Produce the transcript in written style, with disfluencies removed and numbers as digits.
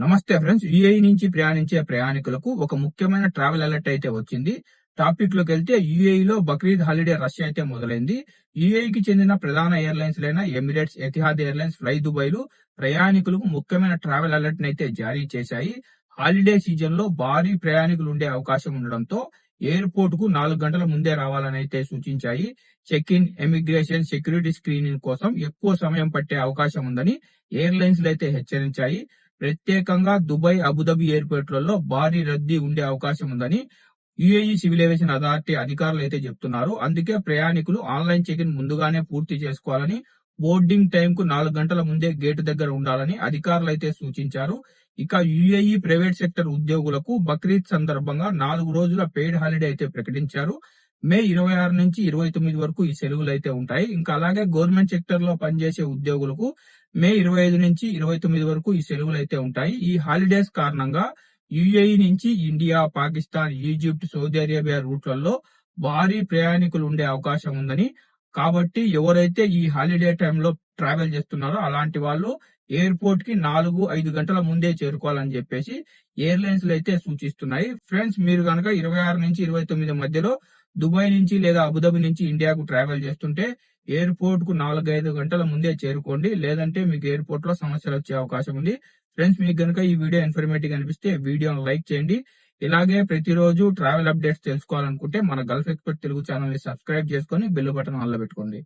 నమస్తే friends. UAE నుంచి ప్రయాణించే ప్రయాణికులకు ఒక ముఖ్యమైన ట్రావెల్ అలర్ట్ అయితే వచ్చింది. టాపిక్ లోకి వెళ్తే యూఏఈలో బక్రీద్ హాలిడే రష్ అయితే మొదలైంది. యూఏఈకి చెందిన ప్రధాన ఎయిర్లైన్స్ లైన ఎమిరేట్స్, ఎతిహాద్ ఎయిర్లైన్స్, ఫ్లై దుబాయ్లు ప్రయాణికులకు ముఖ్యమైన ట్రావెల్ అలర్ట్ అయితే జారీ చేశాయి. హాలిడే సీజన్ లో భారీ ప్రయాణికులు ఉండే అవకాశం ఉండడంతో ఎయిర్పోర్ట్ కు 4 గంటల ముందే రావాలని అయితే సూచించాయి. Check in, emigration, security screening కోసం ఎక్కువ సమయం పట్టే అవకాశం ఉందని ఎయిర్లైన్స్ అయితే హెచ్చరించాయి. ప్రత్యేకంగా దుబాయ్, అబుదాబి ఎయిర్పోర్ట్లలో భారీ రద్దీ ఉండే అవకాశం ఉందని యుఏఈ సివిల్ ఏవియేషన్ అథారిటీ అధికారులు అయితే చెప్తున్నారు. అందుకే ప్రయాణికులు ఆన్లైన్ చెక్ ఇన్ ముందుగానే పూర్తి చేసుకోవాలని, బోర్డింగ్ టైం కు 4 గంటల ముందే గేటు దగ్గర ఉండాలని అధికారులు అయితే సూచించారు. ఇక యుఏఈ ప్రైవేట్ సెక్టర్ ఉద్యోగులకు బక్రీద్ సందర్భంగా 4 రోజుల పెయిడ్ హాలిడే అయితే ప్రకటించారు. మే 26 నుంచి 29 వరకు ఈ సెలవులు అయితే ఉంటాయి. ఇంకా అలాగే గవర్నమెంట్ సెక్టర్ లో పనిచేసే ఉద్యోగులకు మే 25 నుంచి 29 వరకు ఈ సెలవులు అయితే ఉంటాయి. ఈ హాలిడేస్ కారణంగా యుఏఈ నుంచి India, Pakistan, Egypt, Saudi Arabia రూట్లలో భారీ ప్రయాణికులు ఉండే అవకాశం ఉందని, కాబట్టి ఎవరైతే ఈ హాలిడే టైంలో ట్రావెల్ చేస్తున్నారో అలాంటి వాళ్ళు ఎయిర్పోర్ట్ కి 4-5 గంటల ముందే చేరుకోవాలని చెప్పేసి ఎయిర్లైన్స్ అయితే సూచిస్తున్నాయి. ఫ్రెండ్స్, మీరు కనుక 26 నుంచి 29 మధ్యలో దుబాయ్ నుంచి లేదా అబుదాబి నుంచి ఇండియాకు ట్రావెల్ చేస్తుంటే ఎయిర్పోర్ట్ కు 4-5 గంటల ముందే చేరుకోండి. లేదంటే మీకు ఎయిర్పోర్ట్ లో సమస్యలు వచ్చే అవకాశం ఉంది. ఫ్రెండ్స్, మీకు కనుక ఈ వీడియో ఇన్ఫర్మేటివ్ అనిపిస్తే వీడియోను లైక్ చేయండి. ఇలాగే ప్రతిరోజు ట్రావెల్ అప్డేట్స్ తెలుసుకోవాలనుకుంటే మన గల్ఫ్ ఎక్స్పర్ట్ తెలుగు ఛానల్ ని సబ్స్క్రైబ్ చేసుకొని బెల్ బటన్ ఆన్ లో పెట్టుకోండి.